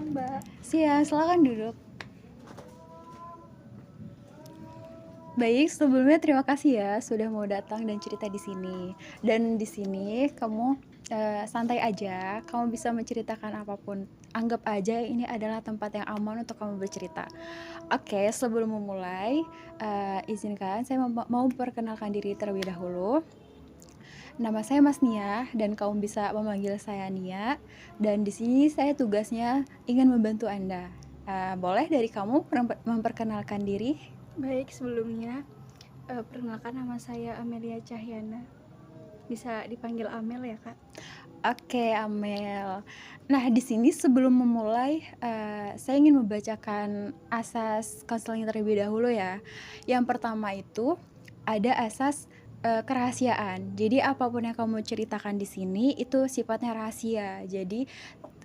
Siang, Mbak. Siang, silakan duduk. Baik, sebelumnya terima kasih ya sudah mau datang dan cerita di sini. Dan di sini kamu santai aja, kamu bisa menceritakan apapun. Anggap aja ini adalah tempat yang aman untuk kamu bercerita. Oke, sebelum memulai, izinkan saya mau memperkenalkan diri terlebih dahulu. Nama saya Mas Nia dan kamu bisa memanggil saya Nia. Dan di sini saya tugasnya ingin membantu Anda. Boleh dari kamu memperkenalkan diri? Baik, sebelumnya perkenalkan nama saya Amelia Cahyana. Bisa dipanggil Amel ya, Kak? Oke, Amel. Nah, di sini sebelum memulai, saya ingin membacakan asas konseling terlebih dahulu ya. Yang pertama itu ada asas kerahasiaan. Jadi apapun yang kamu ceritakan di sini itu sifatnya rahasia. Jadi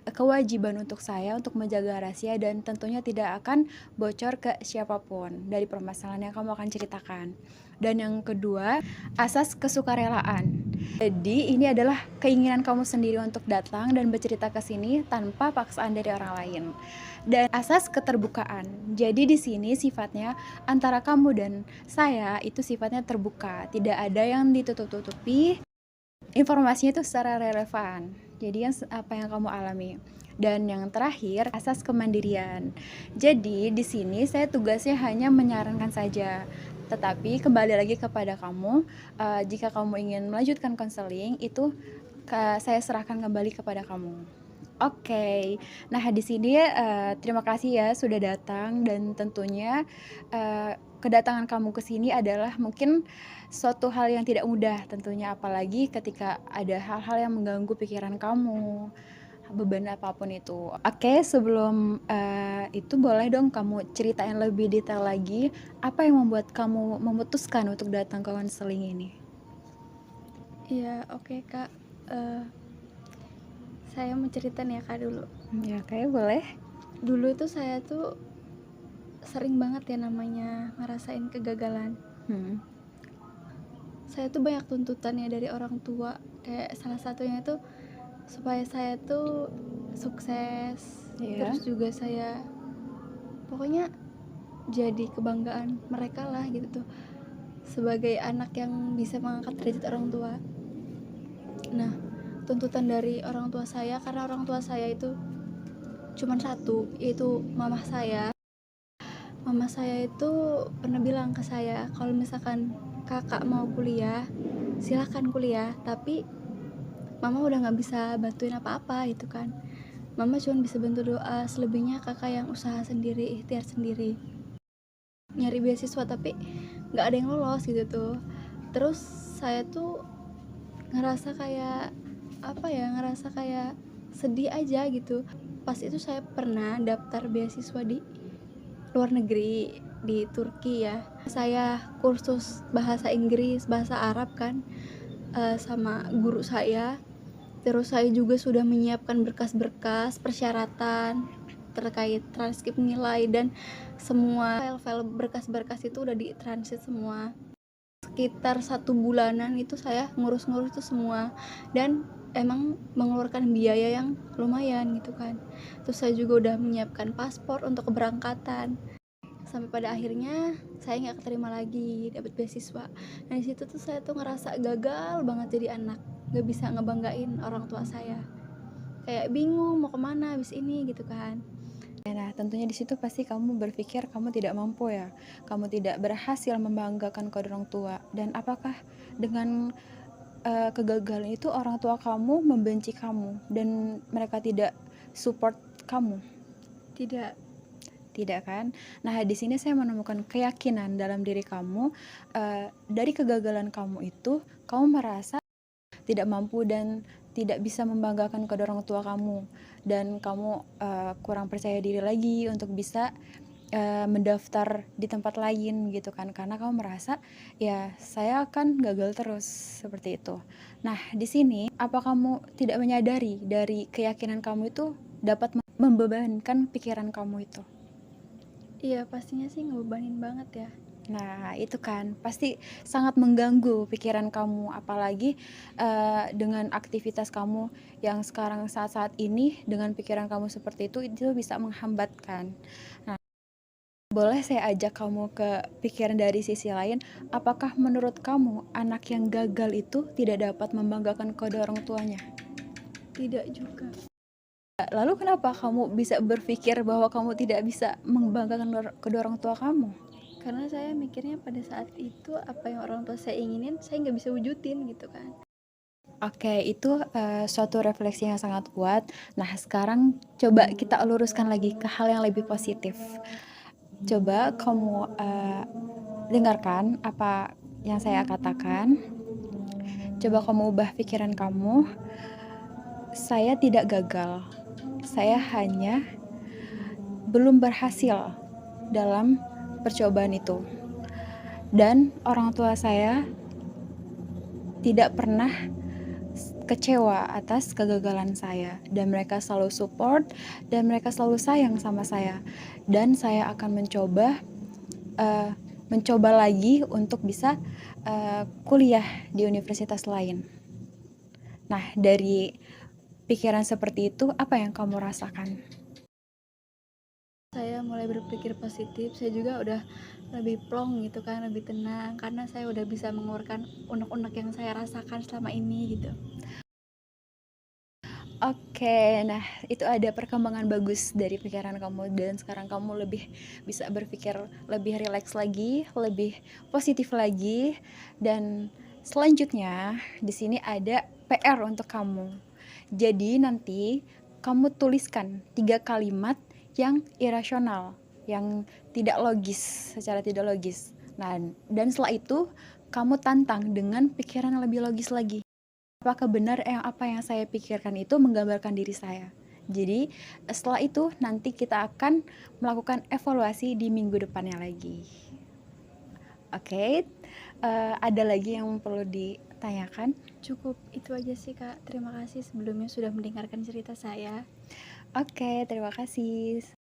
kewajiban untuk saya untuk menjaga rahasia dan tentunya tidak akan bocor ke siapapun dari permasalahan yang kamu akan ceritakan. Dan yang kedua, asas kesukarelaan. Jadi ini adalah keinginan kamu sendiri untuk datang dan bercerita ke sini tanpa paksaan dari orang lain. Dan asas keterbukaan. Jadi di sini sifatnya antara kamu dan saya itu sifatnya terbuka, tidak ada yang ditutup-tutupi. Informasinya itu secara relevan. Jadi apa yang kamu alami. Dan yang terakhir, asas kemandirian. Jadi di sini saya tugasnya hanya menyarankan saja. Tetapi kembali lagi kepada kamu, jika kamu ingin melanjutkan konseling itu saya serahkan kembali kepada kamu. Oke. Nah, di sini terima kasih ya sudah datang dan tentunya kedatangan kamu ke sini adalah mungkin suatu hal yang tidak mudah tentunya apalagi ketika ada hal-hal yang mengganggu pikiran kamu, beban apapun itu. Oke, sebelum itu boleh dong kamu ceritain lebih detail lagi apa yang membuat kamu memutuskan untuk datang ke konseling ini? Iya, oke, Kak. Saya mau cerita nih ya, Kak, dulu. Ya, oke, boleh. Dulu tuh saya tuh sering banget ya namanya ngerasain kegagalan. Saya tuh banyak tuntutan ya dari orang tua. Kayak salah satunya itu supaya saya tuh sukses. Iya. Terus juga saya pokoknya jadi kebanggaan mereka lah gitu tuh. Sebagai anak yang bisa mengangkat derajat orang tua. Nah, tuntutan dari orang tua saya, karena orang tua saya itu cuma satu, yaitu mama saya. Mama saya itu pernah bilang ke saya, kalau misalkan kakak mau kuliah, silahkan kuliah, tapi mama udah gak bisa bantuin apa-apa gitu kan. Mama cuma bisa bantu doa, selebihnya kakak yang usaha sendiri, ikhtiar sendiri, nyari beasiswa, tapi gak ada yang lolos gitu tuh. Terus saya tuh ngerasa kayak ngerasa kayak sedih aja gitu. Pas itu saya pernah daftar beasiswa di luar negeri, di Turki ya. Saya kursus bahasa Inggris, bahasa Arab kan, sama guru saya. Terus saya juga sudah menyiapkan berkas-berkas persyaratan terkait transkrip nilai dan semua file-file berkas-berkas itu udah ditransit semua. Sekitar 1 bulanan itu saya ngurus-ngurus itu semua dan emang mengeluarkan biaya yang lumayan gitu kan. Terus saya juga udah menyiapkan paspor untuk keberangkatan. Sampai pada akhirnya saya nggak keterima lagi dapat beasiswa. Nah di situ tuh saya tuh ngerasa gagal banget jadi anak, nggak bisa ngebanggain orang tua saya. Kayak bingung mau kemana abis ini gitu kan. Nah, tentunya di situ pasti kamu berpikir kamu tidak mampu ya, kamu tidak berhasil membanggakan kedua orang tua. Dan apakah dengan kegagalan itu orang tua kamu membenci kamu dan mereka tidak support kamu? Tidak. Tidak kan? Nah, di sini saya menemukan keyakinan dalam diri kamu, dari kegagalan kamu itu, kamu merasa tidak mampu dan tidak bisa membanggakan kedua orang tua kamu. Dan kamu kurang percaya diri lagi untuk bisa mendaftar di tempat lain gitu kan. Karena kamu merasa, ya saya akan gagal terus, seperti itu. Nah, di sini, apa kamu tidak menyadari dari keyakinan kamu itu dapat membebankan pikiran kamu itu? Iya pastinya sih ngebebanin banget ya. Nah, itu kan pasti sangat mengganggu pikiran kamu, apalagi, dengan aktivitas kamu yang sekarang saat-saat ini, dengan pikiran kamu seperti itu bisa menghambat kan. Nah, boleh saya ajak kamu ke pikiran dari sisi lain, apakah menurut kamu anak yang gagal itu tidak dapat membanggakan kedua orang tuanya? Tidak juga. Lalu kenapa kamu bisa berpikir bahwa kamu tidak bisa membanggakan kedua orang tua kamu? Karena saya mikirnya pada saat itu apa yang orang tua saya inginin saya nggak bisa wujudin gitu kan. Oke, itu, suatu refleksi yang sangat kuat. Nah, sekarang coba kita luruskan lagi ke hal yang lebih positif. Coba kamu, dengarkan apa yang saya katakan, coba kamu ubah pikiran kamu, "Saya tidak gagal, saya hanya belum berhasil dalam percobaan itu, dan orang tua saya tidak pernah kecewa atas kegagalan saya, dan mereka selalu support dan mereka selalu sayang sama saya, dan saya akan mencoba lagi untuk bisa, kuliah di universitas lain." Nah, dari pikiran seperti itu apa yang kamu rasakan? Saya mulai berpikir positif, saya juga udah lebih plong gitu kan, lebih tenang karena saya udah bisa mengeluarkan unek-unek yang saya rasakan selama ini gitu. Oke, nah itu ada perkembangan bagus dari pikiran kamu dan sekarang kamu lebih bisa berpikir lebih rileks lagi, lebih positif lagi, dan selanjutnya di sini ada PR untuk kamu. Jadi nanti kamu tuliskan 3 kalimat yang irasional, yang tidak logis, secara tidak logis. Nah, dan setelah itu kamu tantang dengan pikiran yang lebih logis lagi. Apakah benar apa yang saya pikirkan itu menggambarkan diri saya? Jadi, setelah itu nanti kita akan melakukan evaluasi di minggu depannya lagi. Oke, ada lagi yang perlu ditanyakan? Cukup itu aja sih Kak, terima kasih sebelumnya sudah mendengarkan cerita saya. Oke, terima kasih.